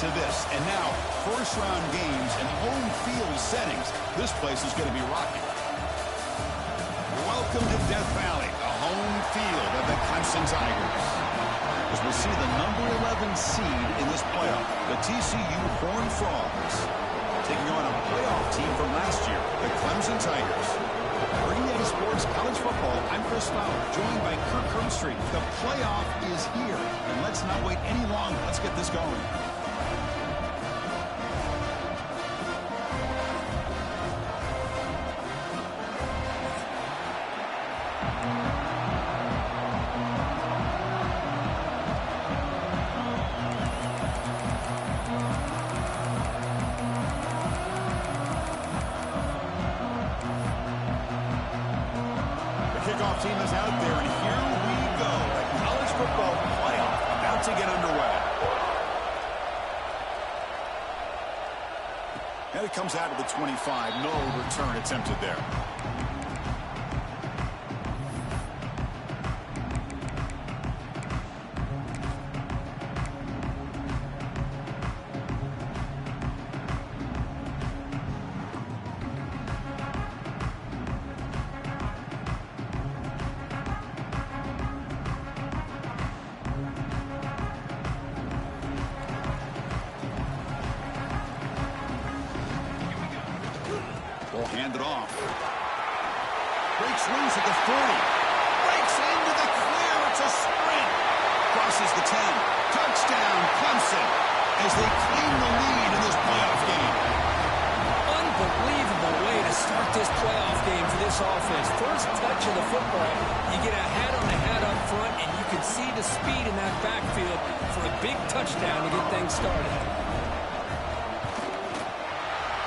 to this. And now, first-round games and home field settings. This place is going to be rocking. Welcome to Death Valley, the home field of the Clemson Tigers. As we'll see the number 11 seed in this playoff, the TCU Horned Frogs, taking on a playoff team from last year, the Clemson Tigers. For EA Sports College Football, I'm Chris Fowler, joined by Kirk Herbstreit. The playoff is here, and let's not wait any longer. Let's get this going. Kickoff team is out there, and here we go. The college football playoff about to get underway. And it comes out of the 25. No return attempted there. Will hand it off. Breaks loose at the 40. Breaks into the clear. It's a sprint. Crosses the 10. Touchdown, Clemson, as they claim the lead in this playoff game. Unbelievable way to start this playoff game for this offense. First touch of the football, you get a hat-on-the-hat up front, and you can see the speed in that backfield for a big touchdown to get things started.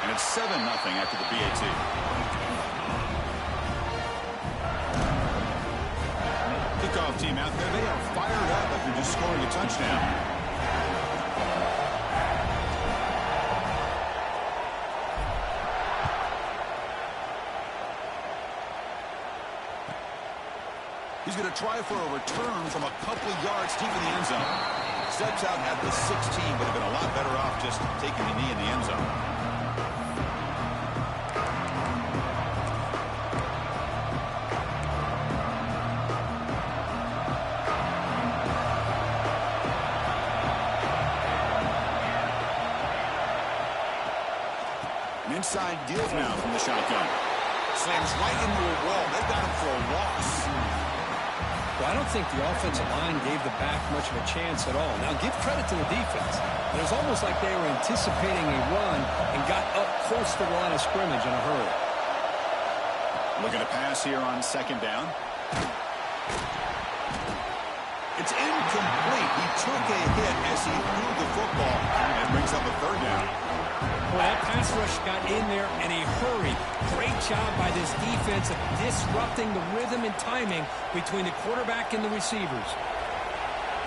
And it's 7-0 after the BAT. Kickoff team out there. They are fired up after just scoring a touchdown. He's going to try for a return from a couple of yards deep in the end zone. Steps out at the 16, but have been a lot better off just taking a knee in the end zone. Inside give now from the shotgun. Slams right into a wall. They've got him for a loss. Well, I don't think the offensive line gave the back much of a chance at all. Now, give credit to the defense. It was almost like they were anticipating a run and got up close to the line of scrimmage in a hurry. Looking to pass here on second down. It's incomplete. He took a hit as he threw the football and brings up a third down. Well, that pass rush got in there in a hurry. Great job by this defense of disrupting the rhythm and timing between the quarterback and the receivers.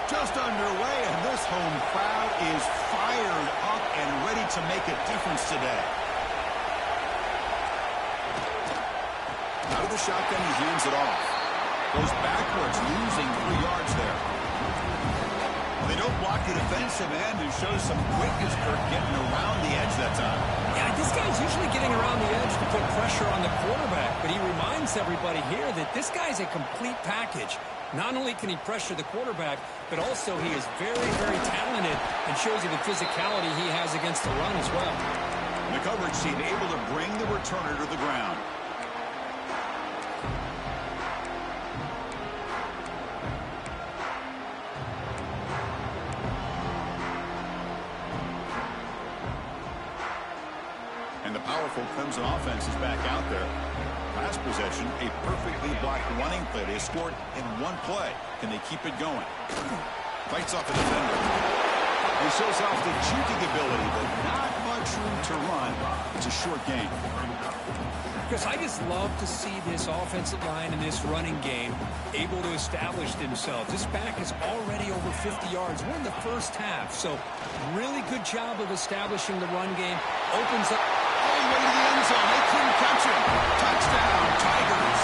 Just underway, and this home crowd is fired up and ready to make a difference today. Out of the shotgun, he hands it off. Goes backwards, losing 3 yards there. They don't block the defensive end and shows some quickness, Kirk, getting around the edge that time. Yeah, this guy's usually getting around the edge to put pressure on the quarterback, but he reminds everybody here that this guy's a complete package. Not only can he pressure the quarterback, but also he is very, very talented and shows you the physicality he has against the run as well. The coverage team able to bring the returner to the ground. And the powerful Clemson offense is back out there. Last possession, a perfectly blocked running play. They scored in one play. Can they keep it going? Fights off the defender. He shows off the juking ability, but not much room to run. It's a short game. Because I just love to see this offensive line in this running game able to establish themselves. This back is already over 50 yards. We're in the first half, so really good job of establishing the run game. Opens up all the way to the end zone. They couldn't catch him. Touchdown, Tigers.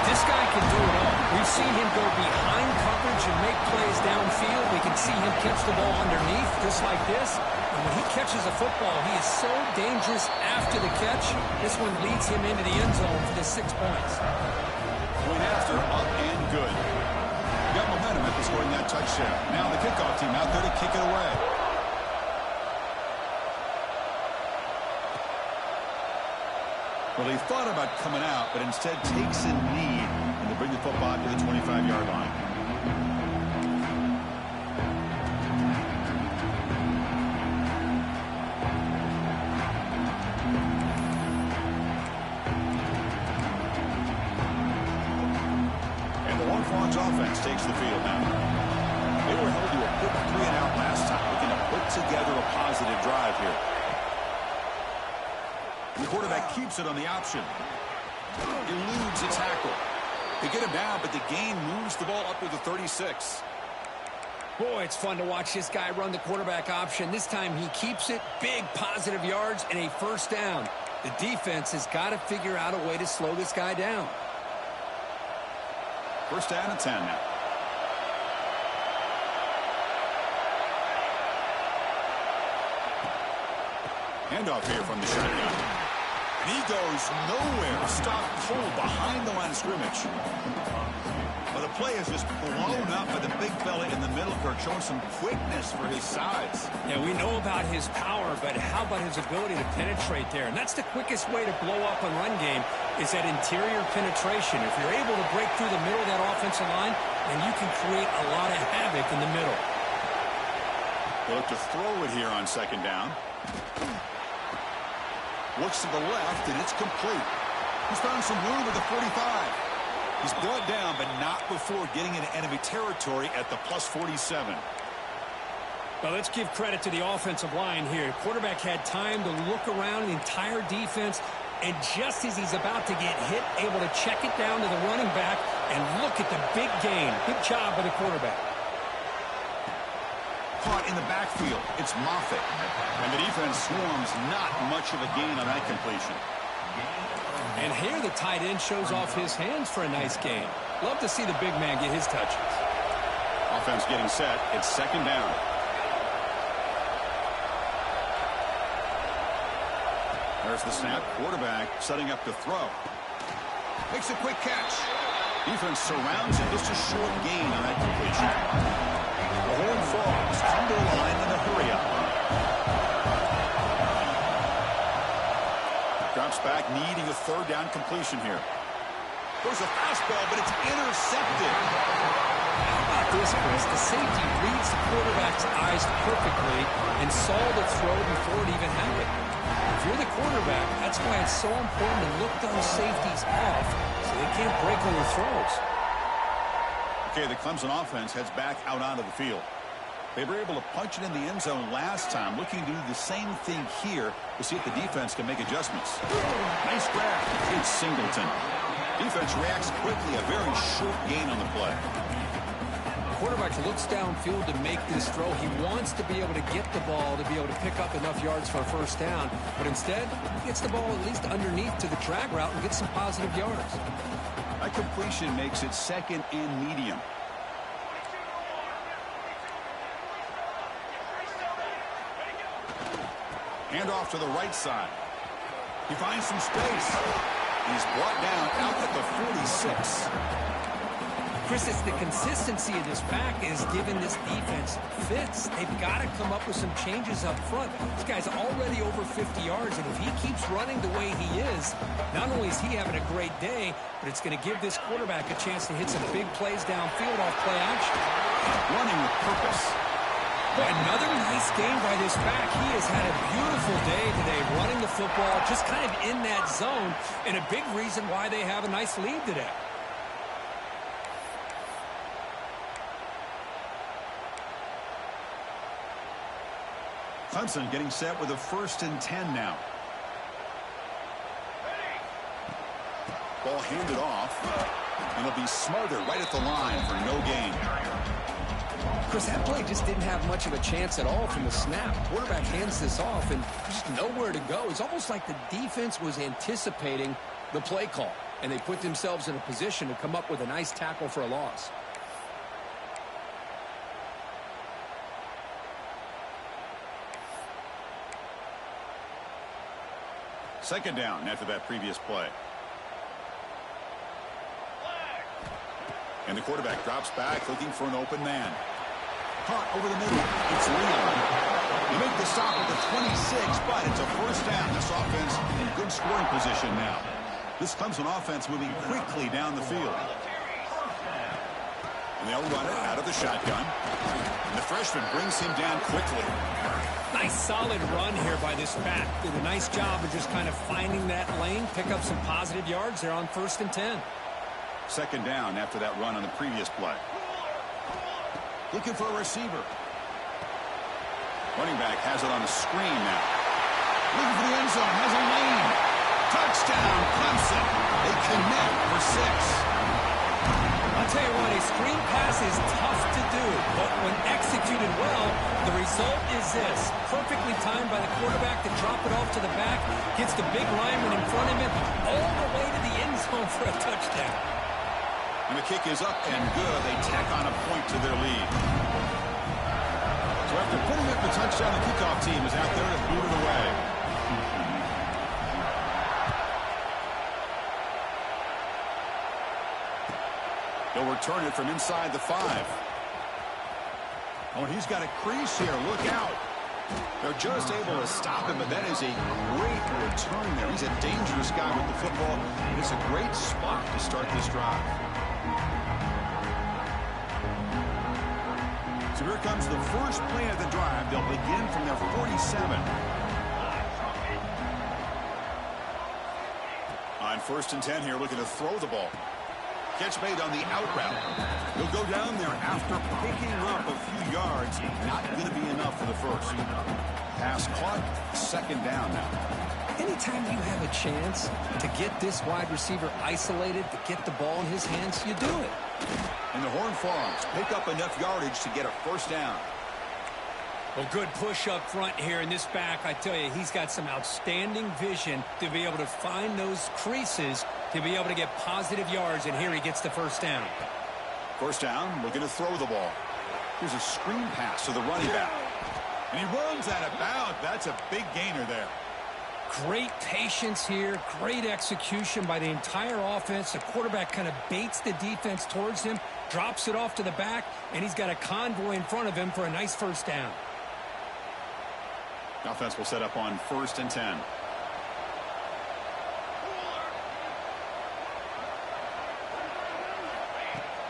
This guy can do it all. We've seen him go behind coverage and make plays downfield. We can see him catch the ball underneath, just like this. And when he catches a football, he is so dangerous after the catch. This one leads him into the end zone for the 6 points. Point after, up and good. Got momentum after scoring that touchdown. Now the kickoff team out there to kick it away. Well, he thought about coming out, but instead takes a knee and to bring the football to the 25-yard line. And the Horned Frogs offense takes the field now. They were held to a quick 3-and-out last time, looking to put together a positive drive here. The quarterback keeps it on the option. Eludes a tackle. They get him down, but the gain moves the ball up to the 36. Boy, it's fun to watch this guy run the quarterback option. This time he keeps it, big positive yards, and a first down. The defense has got to figure out a way to slow this guy down. First down and 10 now. Handoff here from the shotgun. And he goes nowhere. Stopped cold behind the line of scrimmage. Well, the play is just blown up by the big fella in the middle, Kirk, showing some quickness for his size. Yeah, we know about his power, but how about his ability to penetrate there? And that's the quickest way to blow up a run game is that interior penetration. If you're able to break through the middle of that offensive line, then you can create a lot of havoc in the middle. They'll look to throw it here on second down. Looks to the left, and it's complete. He's found some room at the 45. He's brought down, but not before getting into enemy territory at the plus 47. Well, let's give credit to the offensive line here. Quarterback had time to look around the entire defense, and just as he's about to get hit, able to check it down to the running back, and look at the big gain. Good job by the quarterback. Caught in the backfield. It's Moffitt. And the defense swarms, not much of a gain on that completion. And here the tight end shows off his hands for a nice gain. Love to see the big man get his touches. Offense getting set. It's second down. There's the snap. Quarterback setting up to throw. Makes a quick catch. Defense surrounds him. Just a short gain on that completion. The Horned Frogs come to the line in a hurry-up. Drops back, needing a third down completion here. There's a fastball, but it's intercepted. How about this, Chris? The safety reads the quarterback's eyes perfectly and saw the throw before it even happened. If you're the quarterback, that's why it's so important to look those safeties off so they can't break on your throws. Okay, the Clemson offense heads back out onto the field. They were able to punch it in the end zone last time, looking to do the same thing here to see if the defense can make adjustments. Nice grab. It's Singleton. Defense reacts quickly, a very short gain on the play. Quarterback looks downfield to make this throw. He wants to be able to get the ball to be able to pick up enough yards for a first down, but instead, he gets the ball at least underneath to the drag route and gets some positive yards. That completion makes it second and medium. Handoff to the right side. He finds some space. He's brought down out at the 46. Chris, it's the consistency of this back is giving this defense fits. They've got to come up with some changes up front. This guy's already over 50 yards, and if he keeps running the way he is, not only is he having a great day, but it's going to give this quarterback a chance to hit some big plays downfield off play action. Running with purpose. Another nice game by this back. He has had a beautiful day today running the football, just kind of in that zone, and a big reason why they have a nice lead today. Clemson getting set with a 1st and 10 now. Ball handed off, and it'll be Smarter right at the line for no gain. Chris, that play just didn't have much of a chance at all from the snap. Quarterback hands this off, and just nowhere to go. It's almost like the defense was anticipating the play call. and they put themselves in a position to come up with a nice tackle for a loss. Second down after that previous play. And the quarterback drops back looking for an open man. Caught over the middle. It's Leon. They make the stop at the 26, but it's a first down. This offense in good scoring position now. This Clemson offense moving quickly down the field. And they'll run it out of the shotgun. And the freshman brings him down quickly. Nice solid run here by this back. Did a nice job of just kind of finding that lane, pick up some positive yards there on 1st and 10. Second down after that run on the previous play. Looking for a receiver. Running back has it on the screen now. Looking for the end zone. Has a lane. Touchdown, Clemson. They connect for 6. I'll tell you what, a screen pass is tough to do, but when executed well, the result is this. Perfectly timed by the quarterback to drop it off to the back, gets the big lineman in front of him, all the way to the end zone for a touchdown. And the kick is up and good. They tack on a point to their lead. So after putting up the touchdown, the kickoff team is out there to boot it away. They'll return it from inside the 5. Oh, and he's got a crease here. Look out. They're just able to stop him, but that is a great return there. He's a dangerous guy with the football. And it's a great spot to start this drive. So here comes the first play of the drive. They'll begin from their 47. On 1st and 10 here, looking to throw the ball. Catch made on the out route. He'll go down there after picking up a few yards. Not going to be enough for the first. Pass caught. Second down now. Anytime you have a chance to get this wide receiver isolated, to get the ball in his hands, you do it. And the Horned Frogs pick up enough yardage to get a first down. Well, good push up front here in this back. I tell you, he's got some outstanding vision to be able to find those creases, to be able to get positive yards, and here he gets the first down. First down, looking to throw the ball. Here's a screen pass to the running back. And he runs out of bounds. That's a big gainer there. Great patience here, great execution by the entire offense. The quarterback kind of baits the defense towards him, drops it off to the back, and he's got a convoy in front of him for a nice first down. The offense will set up on 1st and 10.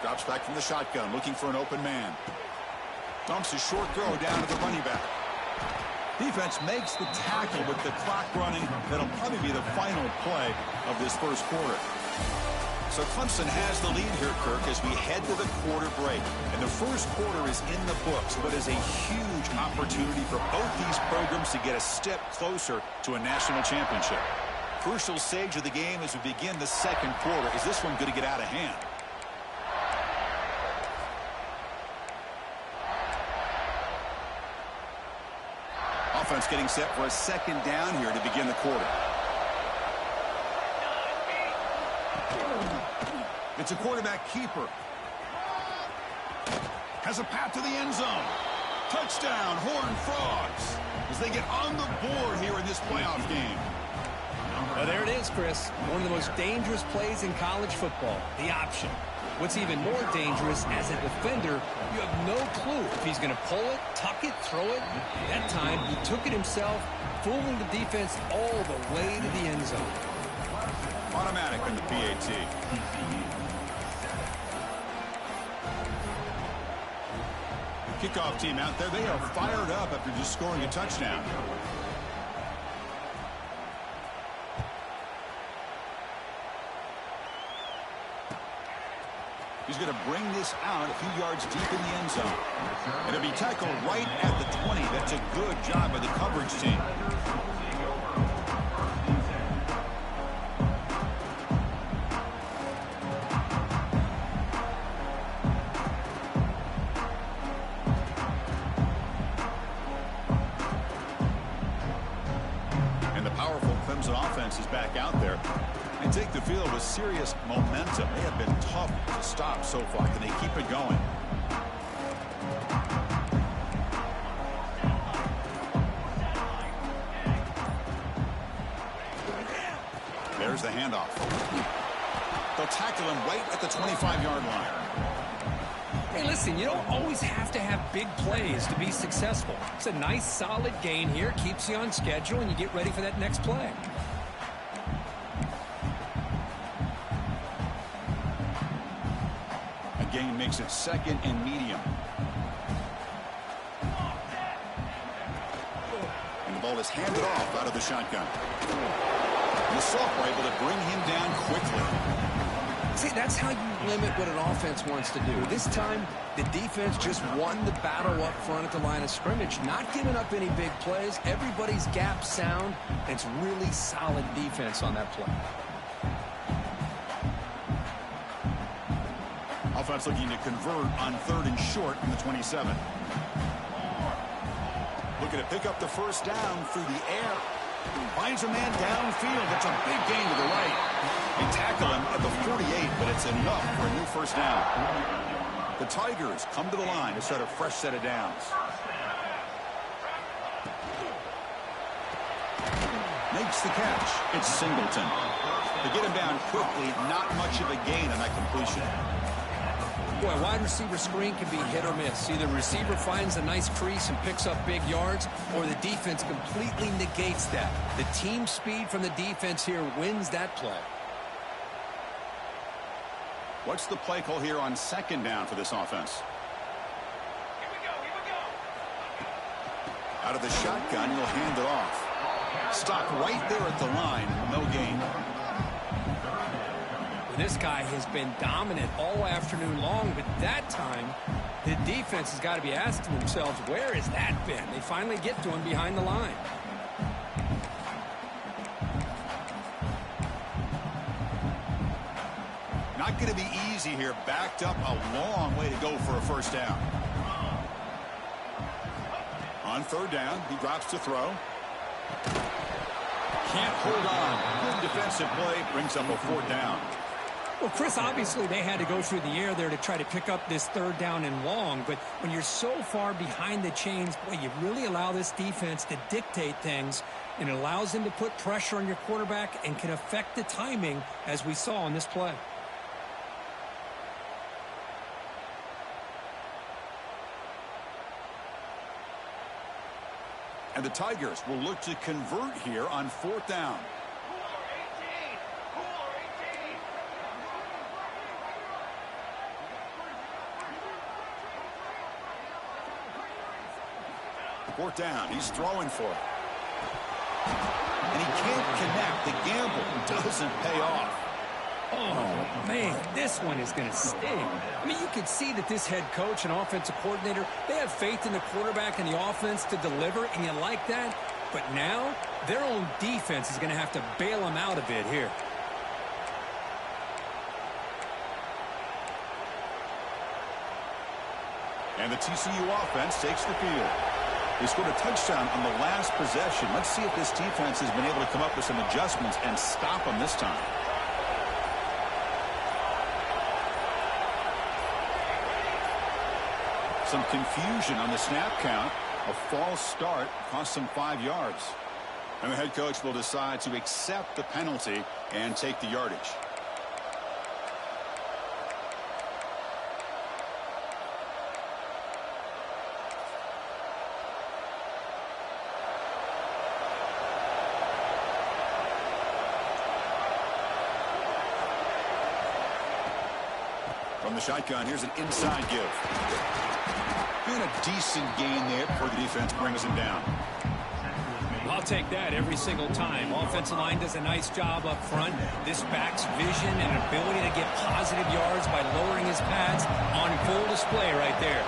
Drops back from the shotgun, looking for an open man. Dumps a short throw down to the running back. Defense makes the tackle with the clock running. That'll probably be the final play of this first quarter. So Clemson has the lead here, Kirk, as we head to the quarter break. And the first quarter is in the books, but is a huge opportunity for both these programs to get a step closer to a national championship. Crucial stage of the game as we begin the second quarter. Is this one going to get out of hand? Offense getting set for a second down here to begin the quarter. It's a quarterback keeper. Has a path to the end zone. Touchdown, Horned Frogs, as they get on the board here in this playoff game. Well, there it is, Chris. One of the most dangerous plays in college football, the option. What's even more dangerous, as a defender, you have no clue if he's going to pull it, tuck it, throw it. That time, he took it himself, fooling the defense all the way to the end zone. Automatic in the PAT. Kickoff team out there, they are fired up after just scoring a touchdown. He's going to bring this out a few yards deep in the end zone. And it'll be tackled right at the 20. That's a good job by the coverage team. And the powerful Clemson offense is back out there. They take the field with serious momentum. They have been tough to stop so far. Can they keep it going? There's the handoff. They'll tackle him right at the 25-yard line. Hey, listen, you don't always have to have big plays to be successful. It's a nice, solid gain here. Keeps you on schedule, and you get ready for that next play. A gain makes it second and medium. And the ball is handed off out of the shotgun. The Saints were able to bring him down quickly. See, that's how you limit what an offense wants to do. This time, the defense just won the battle up front at the line of scrimmage, not giving up any big plays. Everybody's gap sound, and it's really solid defense on that play. Offense looking to convert on 3rd and short from the 27. Looking to pick up the first down through the air. Finds a man downfield. It's a big gain to the right. They tackle him at the 48, but it's enough for a new first down. The Tigers come to the line to start a fresh set of downs. Makes the catch. It's Singleton. To get him down quickly, not much of a gain on that completion. Boy, wide receiver screen can be hit or miss. Either receiver finds a nice crease and picks up big yards, or the defense completely negates that. The team speed from the defense here wins that play. What's the play call here on 2nd down for this offense? Here we go. Out of the shotgun, he'll hand it off. Stop right there at the line. No gain. This guy has been dominant all afternoon long, but that time, the defense has got to be asking themselves, where has that been? They finally get to him behind the line. Not going to be easy here. Backed up a long way to go for a first down. On 3rd down, he drops to throw. Can't hold on. Good defensive play. Brings up a 4th down. Well, Chris, obviously they had to go through the air there to try to pick up this 3rd down and long, but when you're so far behind the chains, boy, you really allow this defense to dictate things, and it allows them to put pressure on your quarterback and can affect the timing, as we saw on this play. And the Tigers will look to convert here on 4th down. Fourth down. He's throwing for it. And he can't connect. The gamble doesn't pay off. Oh, man, this one is going to sting. I mean, you can see that this head coach and offensive coordinator, they have faith in the quarterback and the offense to deliver, and you like that. But now, their own defense is going to have to bail them out a bit here. And the TCU offense takes the field. They scored a touchdown on the last possession. Let's see if this defense has been able to come up with some adjustments and stop them this time. Some confusion on the snap count. A false start cost them 5 yards. And the head coach will decide to accept the penalty and take the yardage. From the shotgun, here's an inside give. And a decent gain there before the defense brings him down. I'll take that every single time. Offensive line does a nice job up front. This back's vision and ability to get positive yards by lowering his pads on full display right there.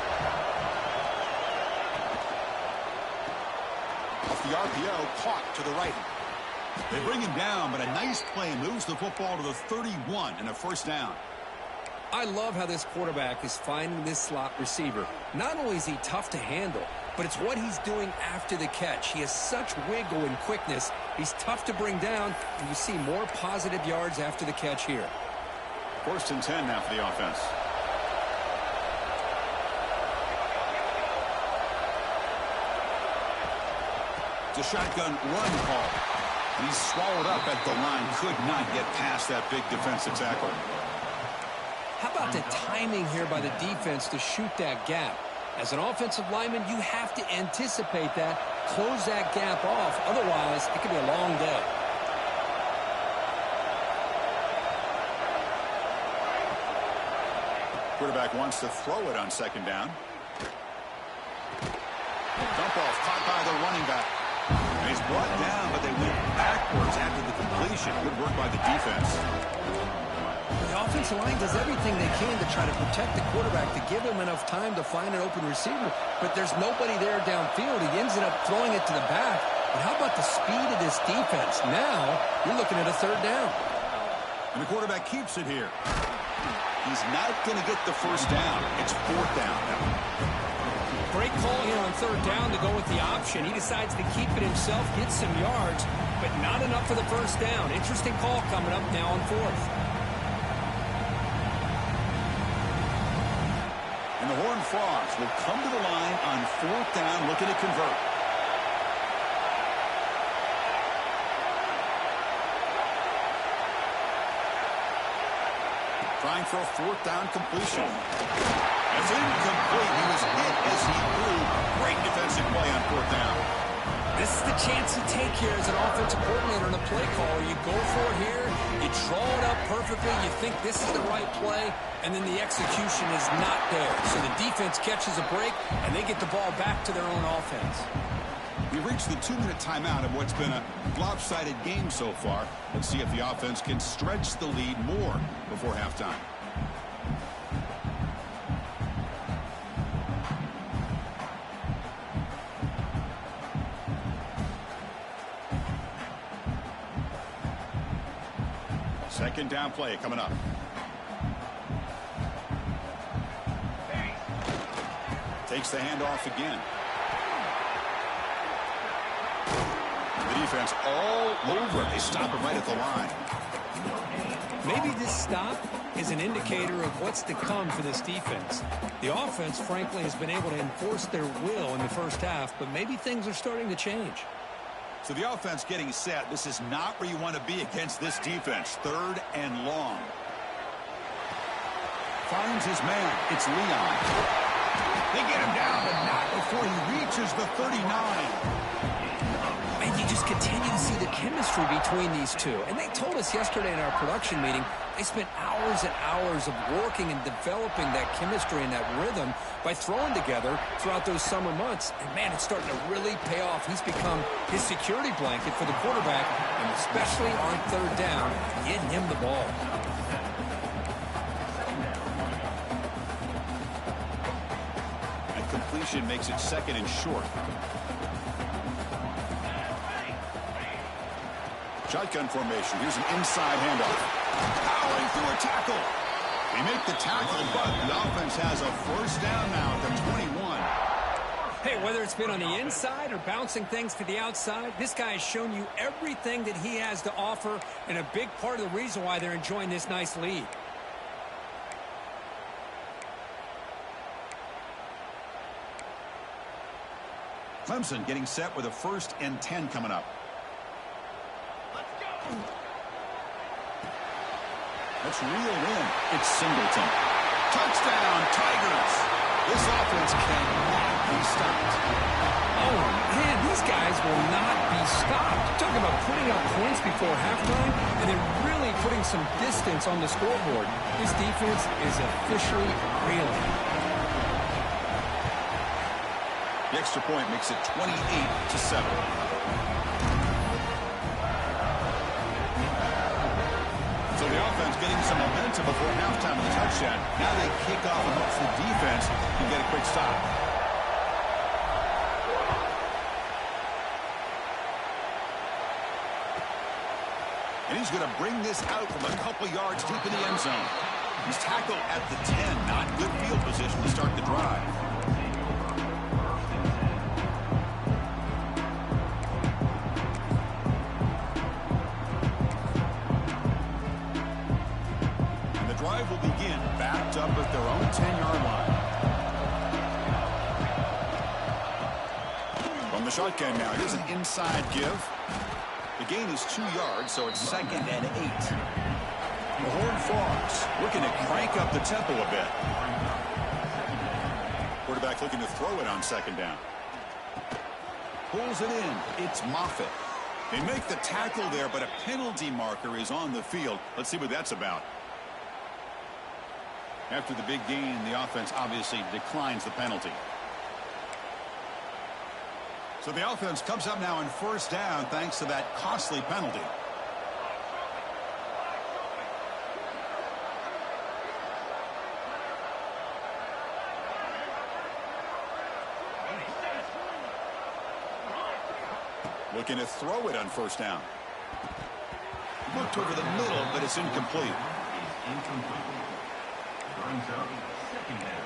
Off the RPO, caught to the right. They bring him down, but a nice play moves the football to the 31 and a first down. I love how this quarterback is finding this slot receiver. Not only is he tough to handle, but it's what he's doing after the catch. He has such wiggle and quickness. He's tough to bring down, and you see more positive yards after the catch here. 1st and 10 now for the offense. It's a shotgun run call. And he's swallowed up at the line. Could not get past that big defensive tackle. How about the timing here by the defense to shoot that gap? As an offensive lineman, you have to anticipate that, close that gap off. Otherwise, it could be a long day. Quarterback wants to throw it on 2nd down. Dump off caught by the running back. And he's brought down, but they went backwards after the completion. Good work by the defense. The offensive line does everything they can to try to protect the quarterback, to give him enough time to find an open receiver. But there's nobody there downfield. He ends up throwing it to the back. But how about the speed of this defense? Now you're looking at a 3rd down. And the quarterback keeps it here. He's not going to get the 1st down. It's 4th down now. Great call here on 3rd down to go with the option. He decides to keep it himself, get some yards, but not enough for the 1st down. Interesting call coming up now on 4th. And the Horned Frogs will come to the line on 4th down, looking to convert. Trying for a 4th down completion. It's incomplete. He was hit as he threw. Great defensive play on 4th down. This is the chance you take here as an offensive coordinator and a play caller. You go for it here, you draw it up perfectly, you think this is the right play, and then the execution is not there. So the defense catches a break, and they get the ball back to their own offense. We've reached the 2-minute timeout of what's been a lopsided game so far. Let's see if the offense can stretch the lead more before halftime. Second down play coming up. Takes the handoff again. The defense all over it. They stop it right at the line. Maybe this stop is an indicator of what's to come for this defense. The offense, frankly, has been able to enforce their will in the 1st half, but maybe things are starting to change. So the offense getting set. This is not where you want to be against this defense. 3rd and long. Finds his man. It's Leon. They get him down, but not before he reaches the 39. And you just continue to see the chemistry between these two. And they told us yesterday in our production meeting, they spent hours and hours of working and developing that chemistry and that rhythm by throwing together throughout those summer months. And, man, it's starting to really pay off. He's become his security blanket for the quarterback, and especially on 3rd down, getting him the ball. And completion makes it 2nd and short. Shotgun formation. Here's an inside handoff. Powering through a tackle. They make the tackle, but the offense has a 1st down now at the 21. Hey, whether it's been on the inside or bouncing things to the outside, this guy has shown you everything that he has to offer, and a big part of the reason why they're enjoying this nice lead. Clemson getting set with a 1st and 10 coming up. Let's reel in. It's Singleton. Touchdown, Tigers. This offense cannot be stopped. Oh, man, these guys will not be stopped. Talk about putting up points before halftime and then really putting some distance on the scoreboard. This defense is officially reeling. The extra point makes it 28-7. So the offense getting some momentum before halftime with the touchdown. Now they kick off and hope for the defense and get a quick stop. And he's going to bring this out from a couple yards deep in the end zone. He's tackled at the 10. Not good field position to start the drive. the shotgun now. Here's an inside give. The gain is 2 yards, so it's 2nd and 8. The Horned Frogs looking to crank up the tempo a bit. Quarterback looking to throw it on 2nd down. Pulls it in. It's Moffitt. They make the tackle there, but a penalty marker is on the field. Let's see what that's about. After the big gain, the offense obviously declines the penalty. So the offense comes up now on 1st down thanks to that costly penalty. Looking to throw it on 1st down. Looked over the middle, but it's incomplete. Brings up 2nd down.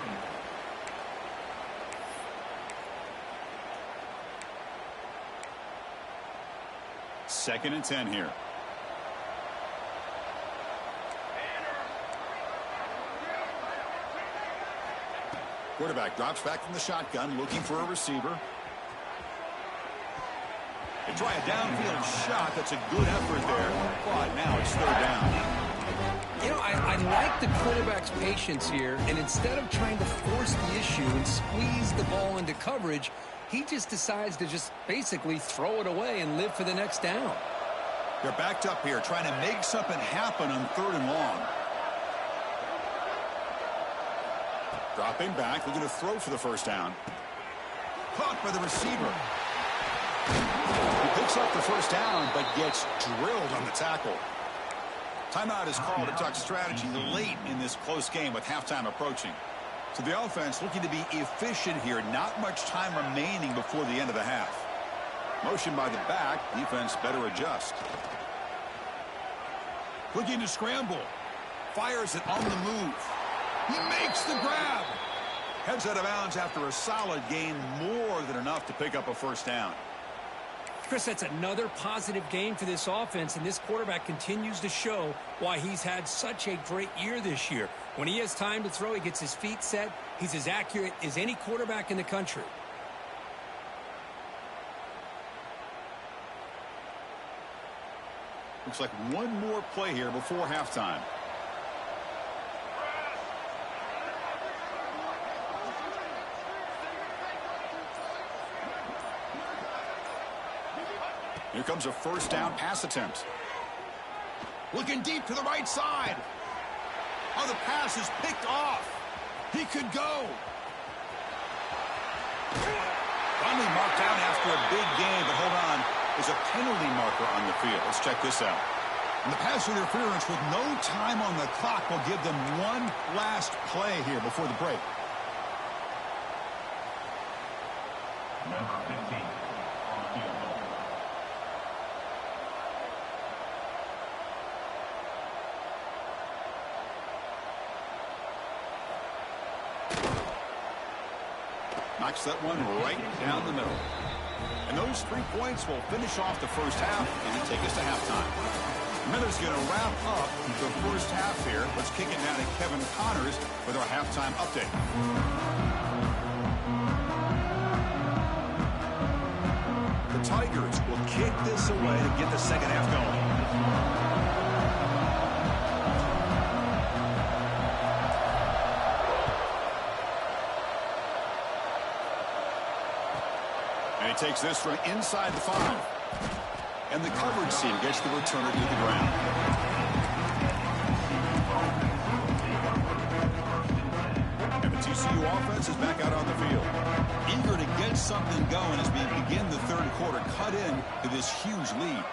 Second and 10 here. Quarterback drops back from the shotgun, looking for a receiver. They try a downfield shot. That's a good effort there. But now it's 3rd down. You know, I like the quarterback's patience here, and instead of trying to force the issue and squeeze the ball into coverage, he just decides to just basically throw it away and live for the next down. They're backed up here, trying to make something happen on 3rd and long. Dropping back, looking to throw for the 1st down. Caught by the receiver. He picks up the 1st down, but gets drilled on the tackle. Timeout is called to talk strategy late in this close game with halftime approaching. So the offense looking to be efficient here. Not much time remaining before the end of the half. Motion by the back. Defense better adjust. Looking to scramble. Fires it on the move. He makes the grab. Heads out of bounds after a solid gain. More than enough to pick up a 1st down. Chris, that's another positive game for this offense, and this quarterback continues to show why he's had such a great year this year. When he has time to throw, he gets his feet set. He's as accurate as any quarterback in the country. Looks like one more play here before halftime. Here comes a 1st down pass attempt. Looking deep to the right side. Oh, the pass is picked off. He could go. Finally marked down after a big game, but hold on. There's a penalty marker on the field. Let's check this out. And the pass interference with no time on the clock will give them one last play here before the break. Number 15. Knocks that one right down the middle. And those 3 points will finish off the 1st half and take us to halftime. Miller's going to wrap up the 1st half here. Let's kick it down to Kevin Connors with our halftime update. The Tigers will kick this away to get the 2nd half going. And he takes this from inside the 5. And the coverage team gets the returner to the ground. And the TCU offense is back out on the field. Eager to get something going as we begin the 3rd quarter. Cut in to this huge lead.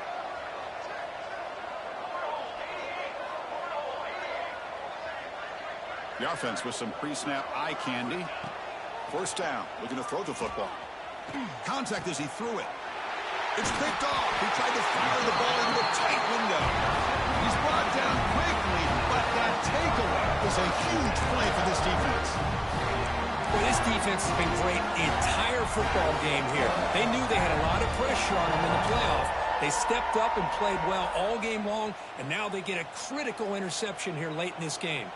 The offense with some pre-snap eye candy. 1st down, looking to throw the football. Contact as he threw it. It's picked off. He tried to fire the ball into a tight window. He's brought down quickly, but that takeaway is a huge play for this defense. Well, this defense has been great the entire football game here. They knew they had a lot of pressure on them in the playoff. They stepped up and played well all game long, and now they get a critical interception here late in this game.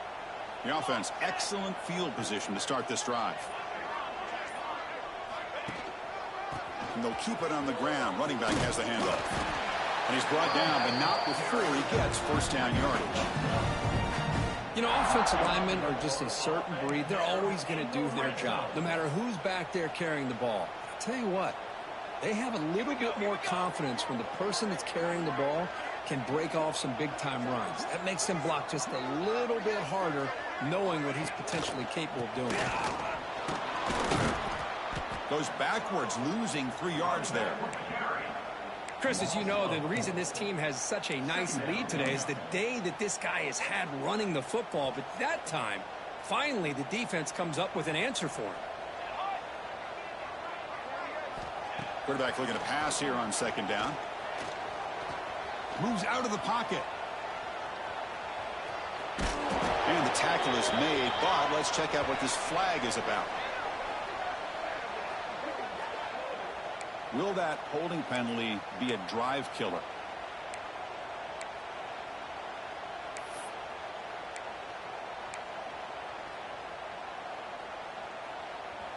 The offense, excellent field position to start this drive. And they'll keep it on the ground. Running back has the handoff. And he's brought down, but not before he gets first down yardage. You know, offensive linemen are just a certain breed. They're always going to do their job, no matter who's back there carrying the ball. I'll tell you what, they have a little bit more confidence when the person that's carrying the ball can break off some big-time runs. That makes him block just a little bit harder, knowing what he's potentially capable of doing. Goes backwards, losing 3 yards there. Chris, as you know, the reason this team has such a nice lead today is the day that this guy has had running the football. But that time, finally, the defense comes up with an answer for him. Quarterback looking to pass here on second down. Moves out of the pocket. And the tackle is made, but let's check out what this flag is about. Will that holding penalty be a drive killer?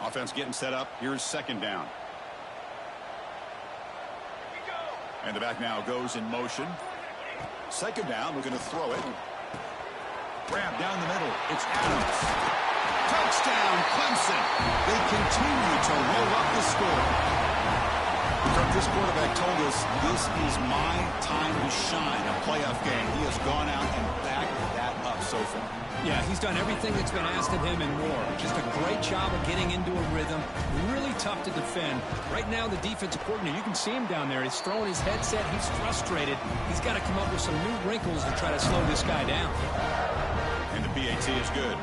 Offense getting set up. Here's second down. And the back now goes in motion. Second down, looking to throw it. Grab down the middle. It's Adams. Touchdown, Clemson. They continue to roll up the score. This quarterback told us this is my time to shine, a playoff game. He has gone out and backed that up so far. Yeah, he's done everything that's been asked of him and more. Just a great job of getting into a rhythm. Really tough to defend. Right now, the defensive coordinator, you can see him down there. He's throwing his headset. He's frustrated. He's got to come up with some new wrinkles to try to slow this guy down. And the PAT is good.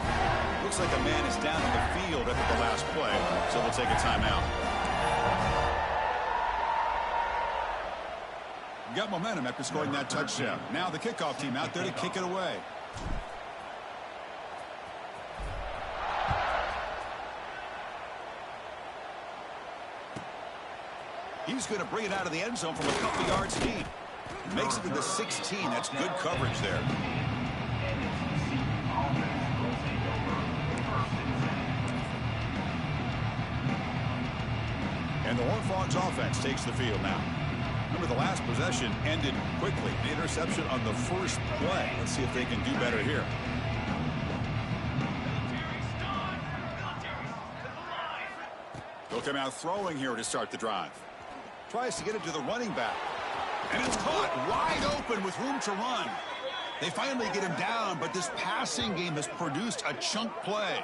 Looks like a man is down in the field after the last play, so we'll take a timeout. Got momentum after scoring that touchdown. Now the kickoff team out there to kick it away. He's going to bring it out of the end zone from a couple yards deep. Makes it to the 16. That's good coverage there. And the Horned Frogs offense takes the field now. Remember, the last possession ended quickly. The interception on the first play. Let's see if they can do better here. They'll come out throwing here to start the drive. Tries to get it to the running back. And it's caught wide open with room to run. They finally get him down, but this passing game has produced a chunk play.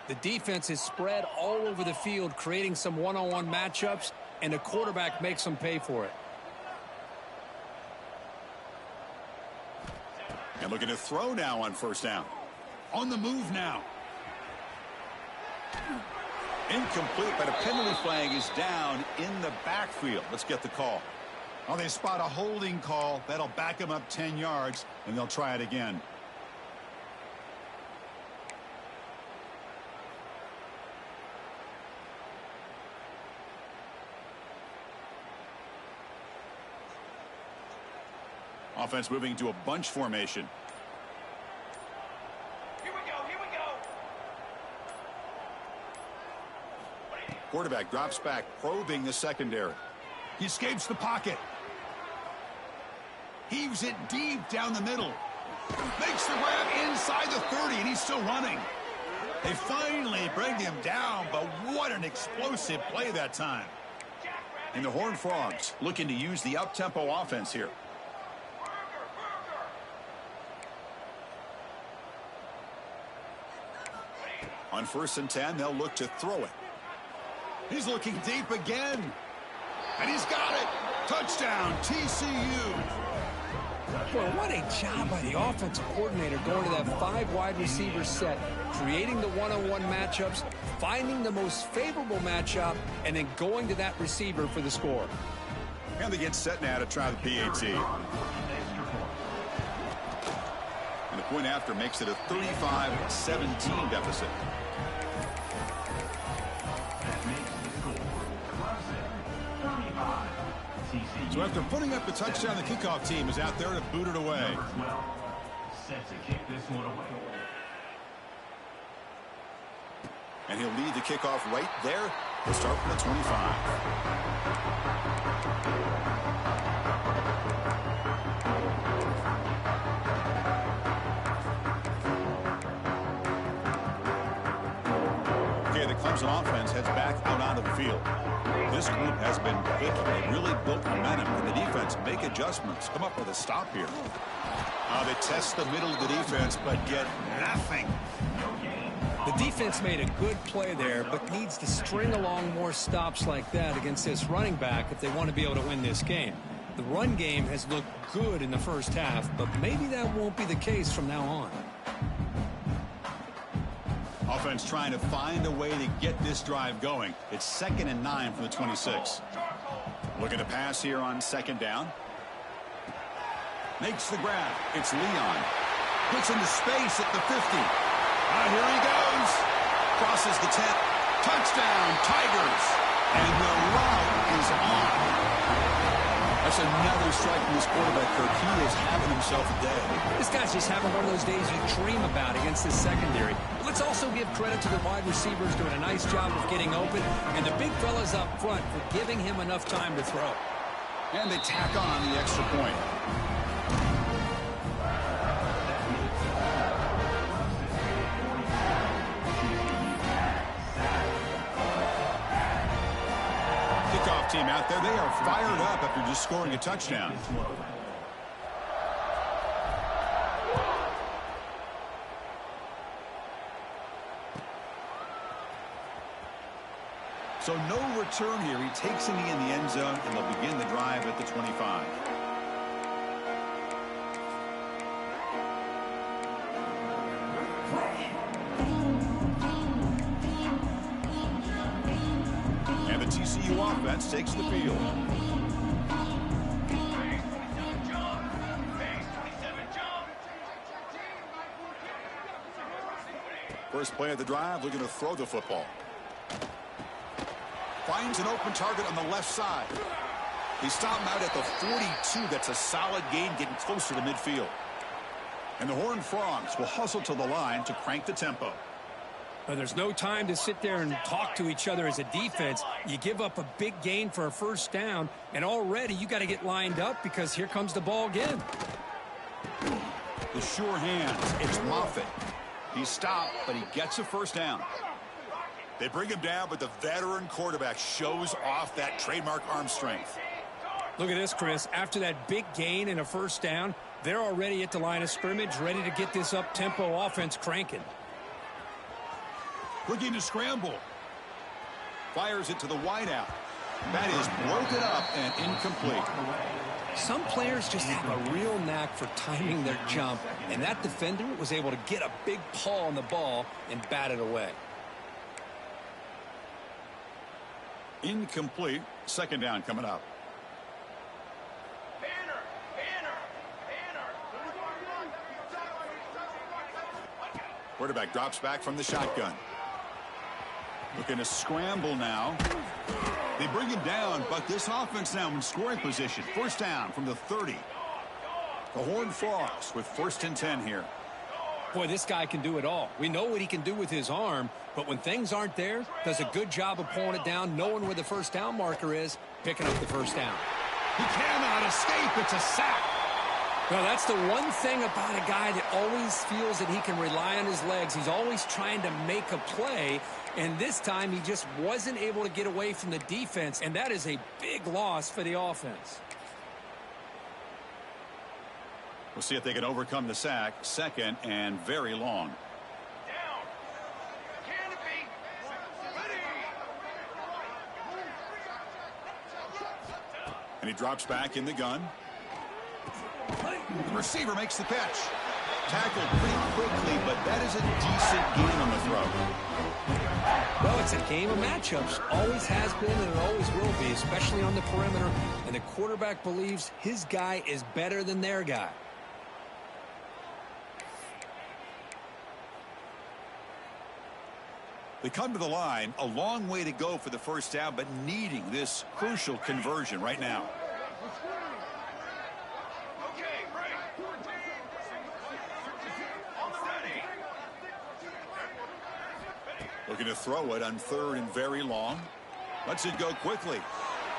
The defense is spread all over the field, creating some one-on-one matchups, and the quarterback makes them pay for it. And looking to throw now on first down. On the move now. Incomplete, but a penalty flag is down in the backfield. Let's get the call. Oh, they spot a holding call. That'll back them up 10 yards, and they'll try it again. Offense moving to a bunch formation. Here we go, here we go. Quarterback drops back, probing the secondary. He escapes the pocket. Heaves it deep down the middle. Makes the grab inside the 30, and he's still running. They finally bring him down, but what an explosive play that time. And the Horned Frogs looking to use the up-tempo offense here. On 1st and 10, they'll look to throw it. He's looking deep again. And he's got it. Touchdown, TCU. Well, what a job by the offensive coordinator going to that 5 wide receiver set, creating the one-on-one matchups, finding the most favorable matchup, and then going to that receiver for the score. And they get set now to try the PAT. And the point after makes it a 35-17 deficit. So after putting up the touchdown, the kickoff team is out there to boot it away. Set to kick this one away. And he'll lead the kickoff right there We'll start from the 25. Okay, the Clemson offense heads back out onto the field. This group has been clicking. They really built momentum, and the defense make adjustments. Come up with a stop here. They test the middle of the defense, but get nothing. The defense made a good play there, but needs to string along more stops like that against this running back if they want to be able to win this game. The run game has looked good in the first half, but maybe that won't be the case from now on. Offense trying to find a way to get this drive going. It's 2nd and 9 from the 26. Looking to pass here on 2nd down. Makes the grab. It's Leon. Puts into space at the 50. Here he goes. Crosses the 10. Touchdown, Tigers. And the route is on. That's another strike from this quarterback, Kirk. He is having himself a day. This guy's just having one of those days you dream about against this secondary. But let's also give credit to the wide receivers doing a nice job of getting open, and the big fellas up front for giving him enough time to throw. And they tack on the extra point. Team out there, they are fired up after just scoring a touchdown. So no return here. He takes it in the end zone, and they'll begin the drive at the 25. TCU offense takes the field. First play of the drive, looking to throw the football. Finds an open target on the left side. He stopped him out at the 42. That's a solid gain, getting closer to midfield. And the Horned Frogs will hustle to the line to crank the tempo. But there's no time to sit there and talk to each other as a defense. You give up a big gain for a first down, and already you got to get lined up because here comes the ball again. The sure hands. It's Moffitt. He stopped, but he gets a first down. They bring him down, but the veteran quarterback shows off that trademark arm strength. Look at this, Chris. After that big gain and a first down, they're already at the line of scrimmage, ready to get this up-tempo offense cranking. Looking to scramble. Fires it to the wideout. That is broken up and incomplete. Some players just have a real knack for timing their jump, and that defender was able to get a big paw on the ball and bat it away. Incomplete. 2nd down coming up. Quarterback drops back from the shotgun. Looking to scramble now. They bring him down, but this offense now in scoring position. First down from the 30. The Horned Frogs with 1st and 10 here. Boy, this guy can do it all. We know what he can do with his arm, but when things aren't there, does a good job of pulling it down, knowing where the first down marker is, picking up the first down. He cannot escape. It's a sack. Well, that's the one thing about a guy that always feels that he can rely on his legs. He's always trying to make a play, and this time he just wasn't able to get away from the defense, and that is a big loss for the offense. We'll see if they can overcome the sack. 2nd and very long. Down. Canopy. And he drops back in the gun. The receiver makes the catch. Tackled pretty quickly, but that is a decent gain on the throw. Well, it's a game of matchups. Always has been and it always will be, especially on the perimeter. And the quarterback believes his guy is better than their guy. They come to the line, a long way to go for the first down, but needing this crucial conversion right now. Looking to throw it on 3rd and very long. Lets it go quickly.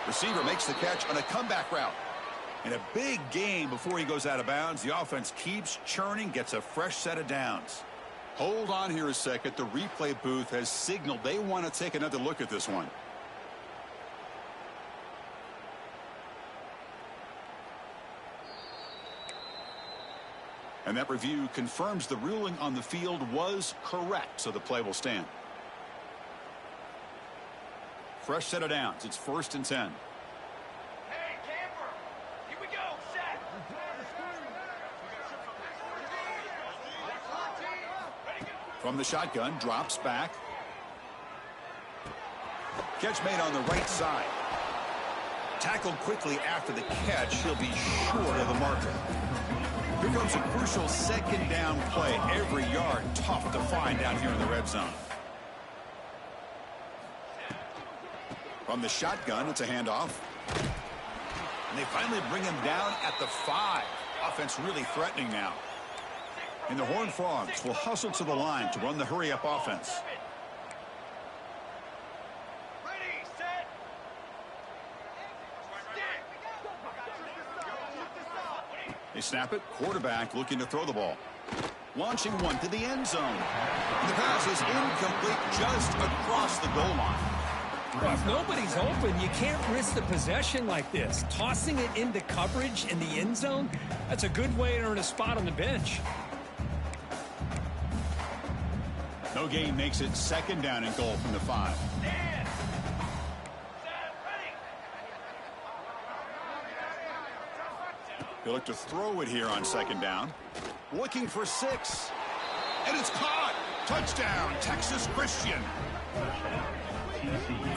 Receiver makes the catch on a comeback route. And a big gain before he goes out of bounds. The offense keeps churning, gets a fresh set of downs. Hold on here a second. The replay booth has signaled they want to take another look at this one. And that review confirms the ruling on the field was correct, so the play will stand. Fresh set of downs. It's 1st and 10. Hey, camper! Here we go, set! From the shotgun, drops back. Catch made on the right side. Tackled quickly after the catch. He'll be short of the marker. Here comes a crucial 2nd down play. Every yard tough to find down here in the red zone. From the shotgun, it's a handoff. And they finally bring him down at the 5. Offense really threatening now. And the Horned Frogs will hustle to the line to run the hurry-up offense. Ready, set! They snap it. Quarterback looking to throw the ball. Launching one to the end zone. And the pass is incomplete just across the goal line. Well, if nobody's open, you can't risk the possession like this. Tossing it into coverage in the end zone, that's a good way to earn a spot on the bench. No gain makes it 2nd down and goal from the 5. Stand! Set, ready! He'll look to throw it here on 2nd down. Looking for 6. And it's caught. Touchdown, Texas Christian.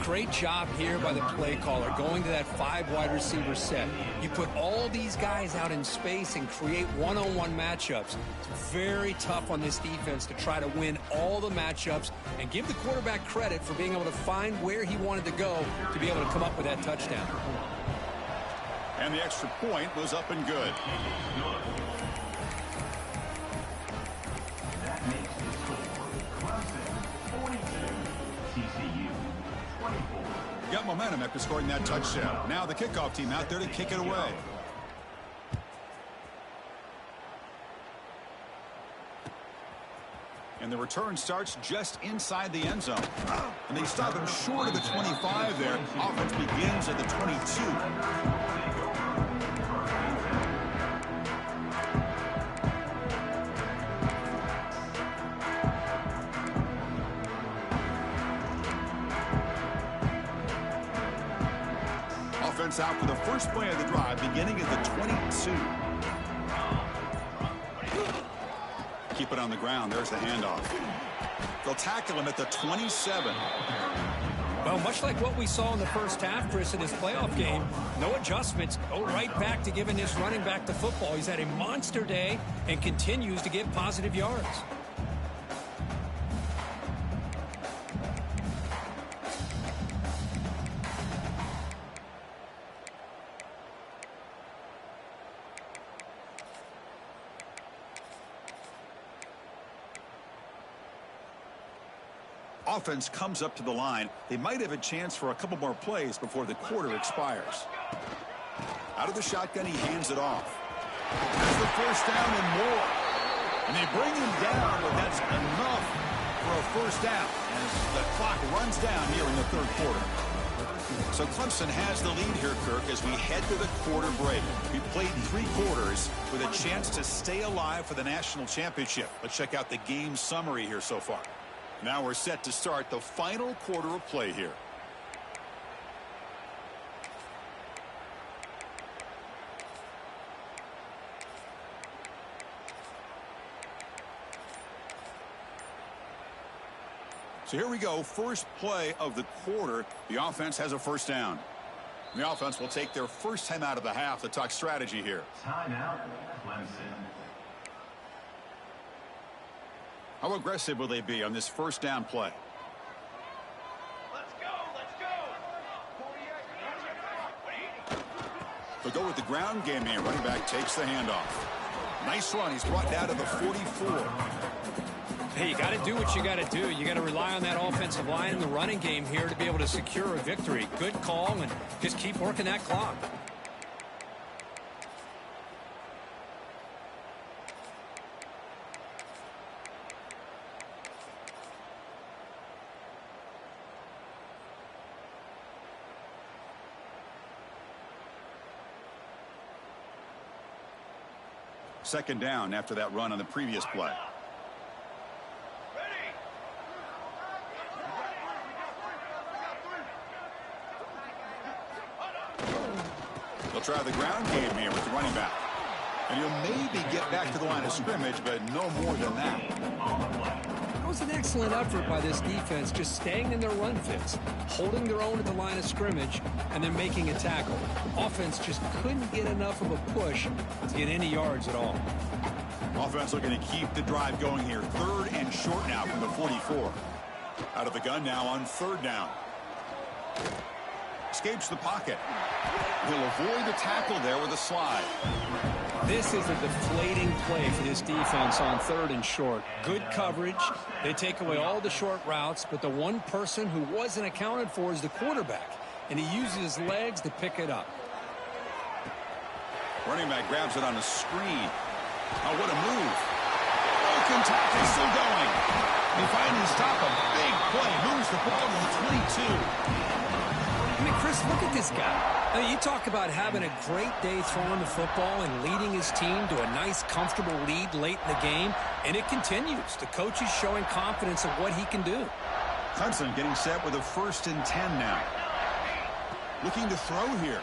Great job here by the play caller, going to that 5 wide receiver set. You put all these guys out in space and create one-on-one matchups. It's very tough on this defense to try to win all the matchups and give the quarterback credit for being able to find where he wanted to go to be able to come up with that touchdown. And the extra point was up and good. That makes the score Clemson 42, TCU 24. Got momentum after scoring that touchdown. Now the kickoff team out there to kick it away. And the return starts just inside the end zone. And they stop him short of the 25 there. Offense begins at the 22. Offense out for the first play of the drive, beginning at the 22. Keep it on the ground. There's the handoff. They'll tackle him at the 27. Well, much like what we saw in the first half, Chris, in this playoff game, no adjustments. Go right back to giving this running back the football. He's had a monster day and continues to get positive yards. Offense comes up to the line. They might have a chance for a couple more plays before the quarter expires. Out of the shotgun, he hands it off. Has the first down and more. And they bring him down, but that's enough for a first down as the clock runs down here in the 3rd quarter. So Clemson has the lead here, Kirk, as we head to the quarter break. We played 3 quarters with a chance to stay alive for the national championship. Let's check out the game summary here so far. Now we're set to start the final quarter of play here. So here we go. First play of the quarter. The offense has a first down. The offense will take their first time out of the half to talk strategy here. Timeout, Clemson. How aggressive will they be on this first down play? Let's go, let's go! They'll go with the ground game here. Running back takes the handoff. Nice run. He's brought down to the 44. Hey, you got to do what you got to do. You got to rely on that offensive line and the running game here to be able to secure a victory. Good call, and just keep working that clock. Second down after that run on the previous play. They'll try the ground game here with the running back. And he'll maybe get back to the line of scrimmage, but no more than that. That was an excellent effort by this defense, just staying in their run fits, holding their own at the line of scrimmage, and then making a tackle. Offense just couldn't get enough of a push to get any yards at all. Offense looking to keep the drive going here. 3rd and short now from the 44. Out of the gun now on 3rd down. Escapes the pocket. He'll avoid the tackle there with a slide. This is a deflating play for this defense on 3rd and short. Good coverage. They take away all the short routes, but the one person who wasn't accounted for is the quarterback, and he uses his legs to pick it up. Running back grabs it on the screen. Oh, what a move. Broken tackle still going. They finally stop a big play. Moves the ball to the 22. I mean, Chris, look at this guy. I mean, you talk about having a great day throwing the football and leading his team to a nice, comfortable lead late in the game, and it continues. The coach is showing confidence of what he can do. Clemson getting set with a 1st and 10 now. Looking to throw here.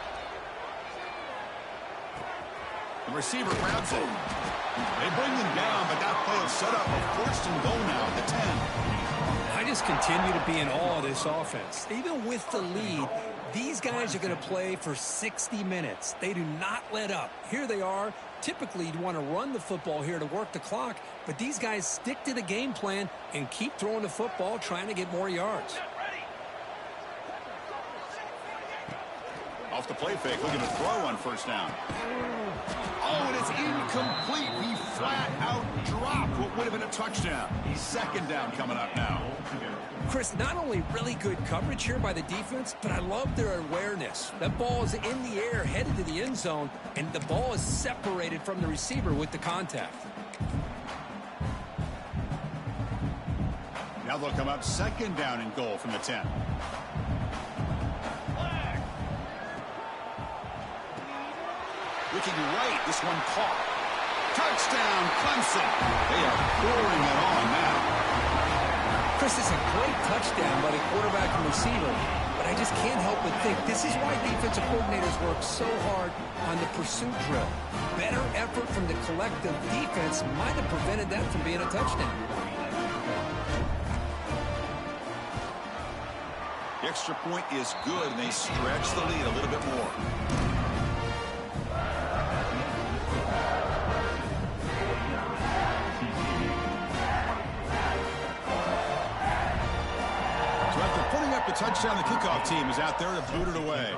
The receiver grabs it. They bring them down, but that play is set up a 1st and goal now at the 10. I just continue to be in awe of this offense. Even with the lead, these guys are going to play for 60 minutes. They do not let up. Here they are. Typically, you'd want to run the football here to work the clock, but these guys stick to the game plan and keep throwing the football, trying to get more yards. Off the play fake, looking to throw on 1st down. Oh, and it's incomplete. He flat out dropped what would have been a touchdown. 2nd down coming up now. Chris, not only really good coverage here by the defense, but I love their awareness. That ball is in the air, headed to the end zone, and the ball is separated from the receiver with the contact. Now they'll come up 2nd down and goal from the 10. Looking right, this one caught. Touchdown, Clemson. They are pouring it on now. Chris, it's a great touchdown by the quarterback and receiver, but I just can't help but think this is why defensive coordinators work so hard on the pursuit drill. Better effort from the collective defense might have prevented that from being a touchdown. The extra point is good, and they stretch the lead a little bit more. The touchdown, the kickoff team is out there to boot it away.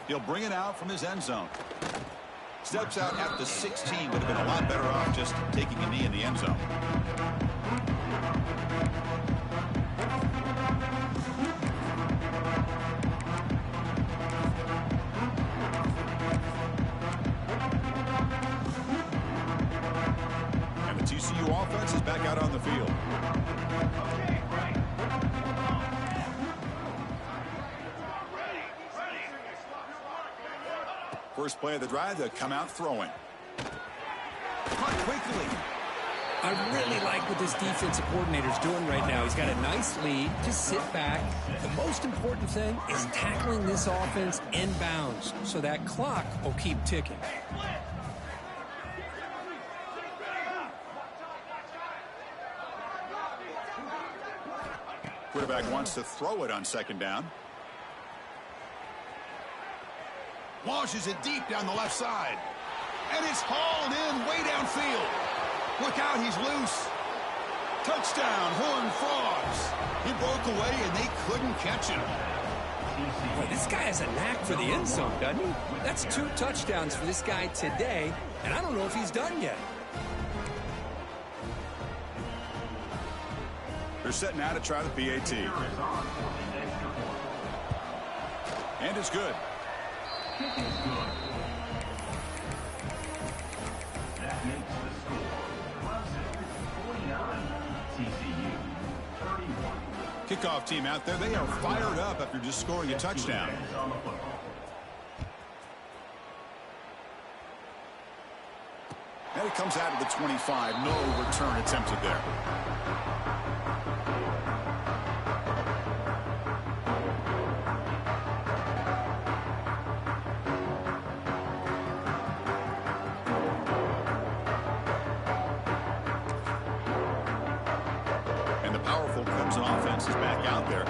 He'll bring it out from his end zone. Steps out at the 16, would have been a lot better off just taking a knee in the end zone. TCU offense is back out on the field. First play of the drive, to come out throwing. Caught quickly. I really like what this defensive coordinator's doing right now. He's got a nice lead. Just sit back. The most important thing is tackling this offense inbounds so that clock will keep ticking. Quarterback wants to throw it on 2nd down. Launches it deep down the left side. And it's hauled in way downfield. Look out, he's loose. Touchdown, Horned Frogs. He broke away and they couldn't catch him. Boy, this guy has a knack for the end zone, doesn't he? That's 2 touchdowns for this guy today, and I don't know if he's done yet. They're setting out to try the PAT. And it's good. That makes the score. Clemson 49, TCU 31. Kickoff team out there. They are fired up after just scoring a touchdown. On the football. And it comes out of the 25. No return attempted there. And the powerful Clemson offense is back out there.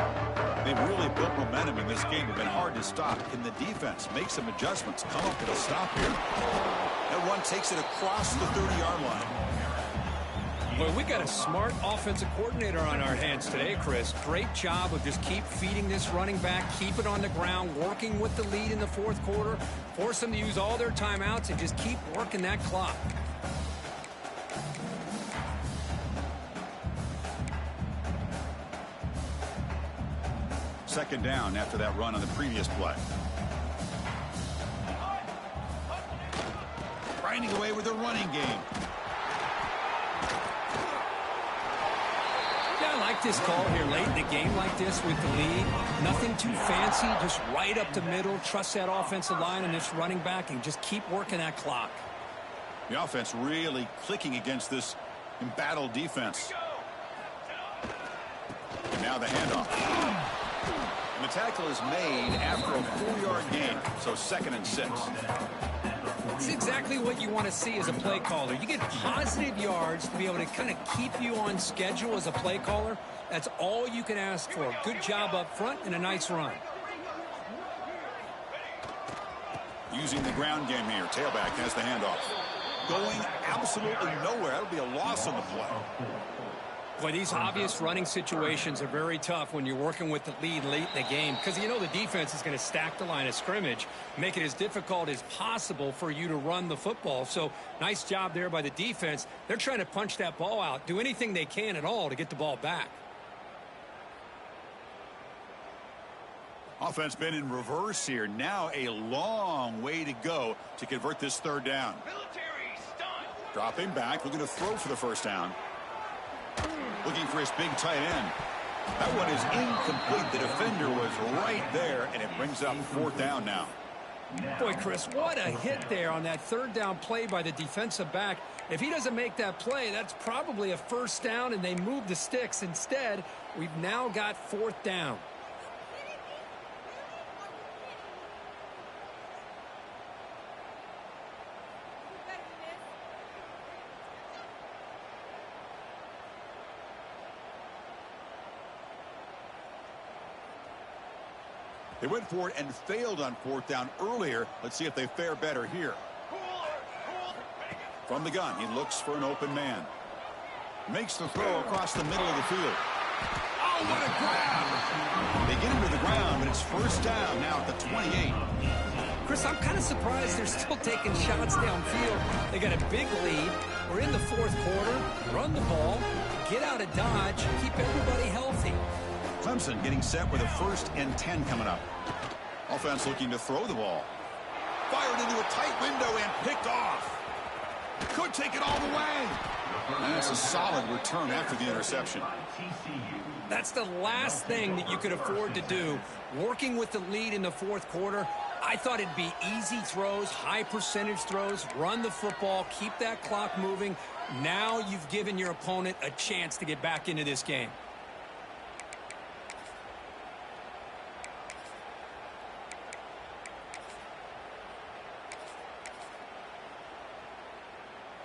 They've really built momentum in this game. It's been hard to stop. Can the defense make some adjustments? Come up with a stop here. That one takes it across the 30-yard line. Well, we got a smart offensive coordinator on our hands today, Chris. Great job of just keep feeding this running back, keep it on the ground, working with the lead in the 4th quarter, force them to use all their timeouts, and just keep working that clock. Second down after that run on the previous play. Grinding away with the running game. Yeah, I like this call here late in the game like this with the lead. Nothing too fancy, just right up the middle. Trust that offensive line and this running back and just keep working that clock. The offense really clicking against this embattled defense. And now the handoff. And the tackle is made after a 4-yard gain, so 2nd and 6. It's exactly what you want to see as a play caller. You get positive yards to be able to kind of keep you on schedule as a play caller. That's all you can ask for. Good job up front and a nice run. Using the ground game here. Tailback has the handoff. Going absolutely nowhere. That'll be a loss on the play. Boy, these obvious running situations are very tough when you're working with the lead late in the game because you know the defense is going to stack the line of scrimmage, make it as difficult as possible for you to run the football. So nice job there by the defense. They're trying to punch that ball out, do anything they can at all to get the ball back. Offense been in reverse here. Now a long way to go to convert this 3rd down. Military stunt. Dropping back, looking to throw for the 1st down. Looking for his big tight end. That one is incomplete. The defender was right there, and it brings up 4th down now. Boy, Chris, what a hit there on that 3rd down play by the defensive back. If he doesn't make that play, that's probably a 1st down, and they move the sticks. Instead, we've now got 4th down. They went for it and failed on 4th down earlier. Let's see if they fare better here. From the gun, he looks for an open man. Makes the throw across the middle of the field. Oh, what a grab! They get him to the ground, but it's 1st down now at the 28. Chris, I'm kind of surprised they're still taking shots downfield. They got a big lead. We're in the 4th quarter. Run the ball, get out of Dodge, keep everybody healthy. Clemson getting set with a 1st and 10 coming up. Offense looking to throw the ball. Fired into a tight window and picked off. Could take it all the way. And that's a solid return after the interception. That's the last thing that you could afford to do. Working with the lead in the 4th quarter, I thought it'd be easy throws, high percentage throws, run the football, keep that clock moving. Now you've given your opponent a chance to get back into this game.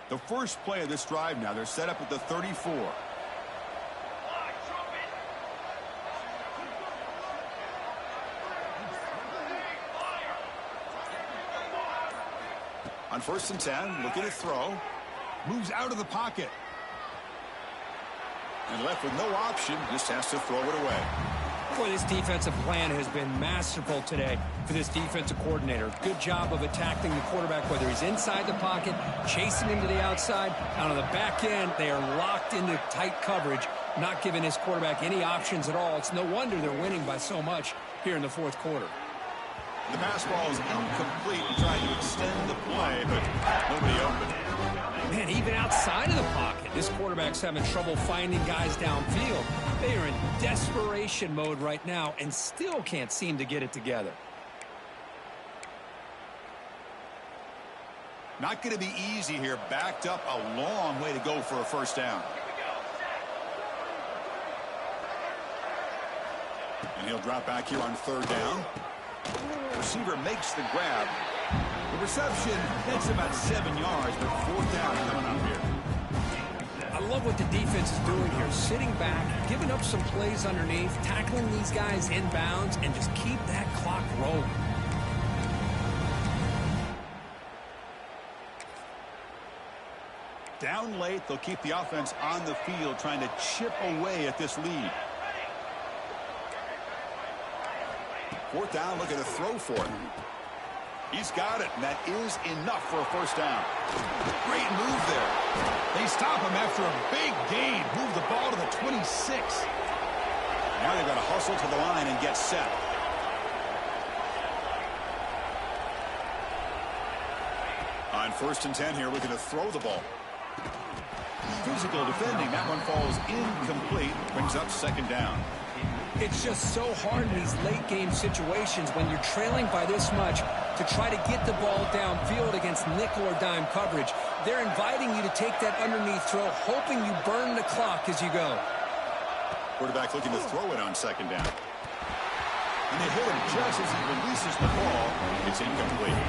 The first play of this drive now, they're set up at the 34. On 1st and 10, looking to throw. Moves out of the pocket. And left with no option, just has to throw it away. Boy, this defensive plan has been masterful today for this defensive coordinator. Good job of attacking the quarterback, whether he's inside the pocket, chasing him to the outside. Out on the back end, they are locked into tight coverage, not giving his quarterback any options at all. It's no wonder they're winning by so much here in the fourth quarter. The pass ball is incomplete and trying to extend the play, but nobody open. Man, even outside of the pocket, this quarterback's having trouble finding guys downfield. They are in desperation mode right now and still can't seem to get it together. Not going to be easy here. Backed up a long way to go for a first down. And he'll drop back here on third down. Receiver makes the grab. The reception gets about 7 yards, but fourth down coming up here. I love what the defense is doing here. Sitting back, giving up some plays underneath, tackling these guys inbounds, and just keep that clock rolling. Down late, they'll keep the offense on the field, trying to chip away at this lead. Fourth down, looking to throw for it. He's got it, and that is enough for a first down. Great move there. They stop him after a big gain. Move the ball to the 26. Now they've got to hustle to the line and get set. On first and 10 here, looking to throw the ball. Physical defending. That one falls incomplete. Brings up second down. It's just so hard in these late game situations when you're trailing by this much to try to get the ball downfield against nickel or dime coverage. They're inviting you to take that underneath throw, hoping you burn the clock as you go. Quarterback looking to throw it on second down. And they hit him just as he releases the ball. It's incomplete.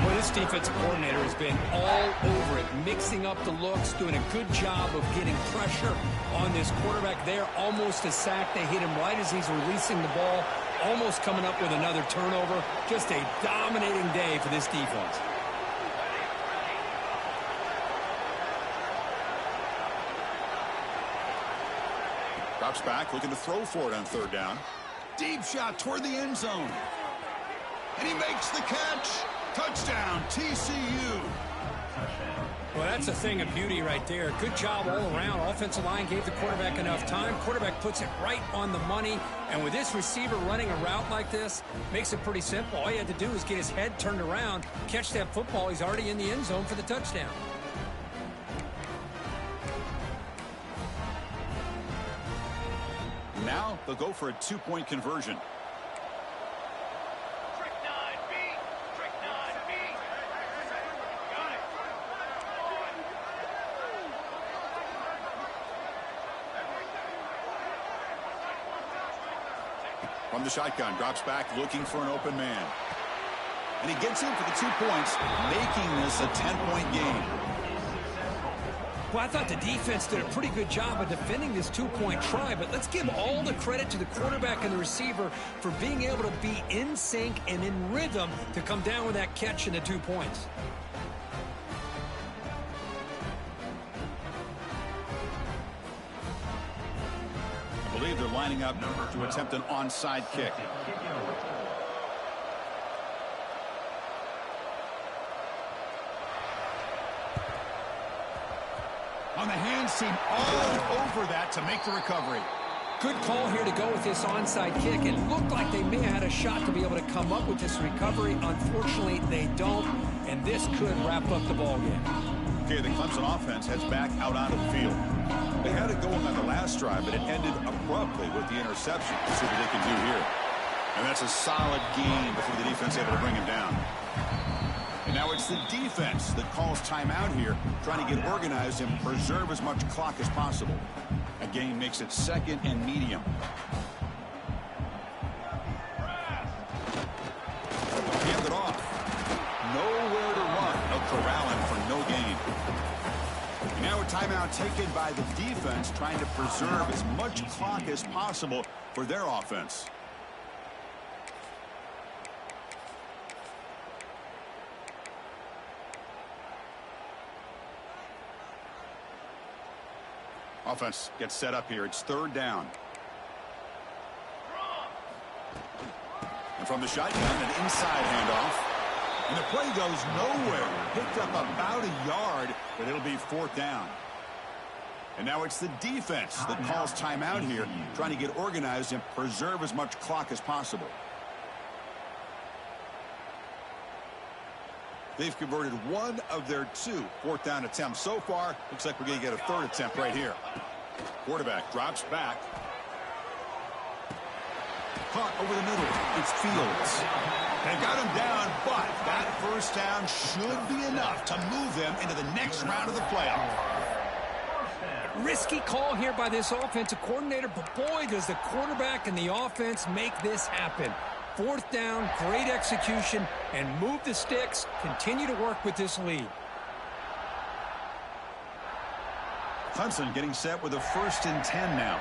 Well, this defensive coordinator has been all over it, mixing up the looks, doing a good job of getting pressure on this quarterback there. Almost a sack. They hit him right as he's releasing the ball, almost coming up with another turnover. Just a dominating day for this defense. Drops back, looking to throw for it on third down. Deep shot toward the end zone. And he makes the catch. Touchdown, TCU. Well, that's a thing of beauty right there. Good job all around. Offensive line gave the quarterback enough time. Quarterback puts it right on the money. And with this receiver running a route like this, makes it pretty simple. All you had to do is get his head turned around, catch that football. He's already in the end zone for the touchdown. Now they'll go for a two-point conversion. Trick 9B. Trick 9B. Got it. From the shotgun, drops back, looking for an open man. And he gets in for the 2 points, making this a 10-point game. Well, I thought the defense did a pretty good job of defending this two-point try, but let's give all the credit to the quarterback and the receiver for being able to be in sync and in rhythm to come down with that catch and the 2 points. I believe they're lining up to attempt an onside kick. On the hands team all over that to make the recovery. Good call here to go with this onside kick. It looked like they may have had a shot to be able to come up with this recovery. Unfortunately, they don't, and this could wrap up the ball game. Okay, the Clemson offense heads back out onto the field. They had it going on the last drive, but it ended abruptly with the interception. Let's see what they can do here. And that's a solid gain before the defense able to bring him down. And now it's the defense that calls timeout here, trying to get organized and preserve as much clock as possible. A gain makes it second and medium. Hand it off. Nowhere to run. No corralling for no gain. And now a timeout taken by the defense, trying to preserve as much clock as possible for their offense. Offense gets set up here. It's third down. And from the shotgun, an inside handoff. And the play goes nowhere. Picked up about a yard, but it'll be 4th down. And now it's the defense that calls timeout here, trying to get organized and preserve as much clock as possible. They've converted 1 of their 2 4th down attempts so far. Looks like we're going to get a 3rd attempt right here. Quarterback drops back. Caught over the middle. It's Fields. They got him down, but that 1st down should be enough to move them into the next round of the playoff. Risky call here by this offensive coordinator, but boy, does the quarterback and the offense make this happen. 4th down, great execution, and move the sticks. Continue to work with this lead. Clemson getting set with a 1st and 10 now.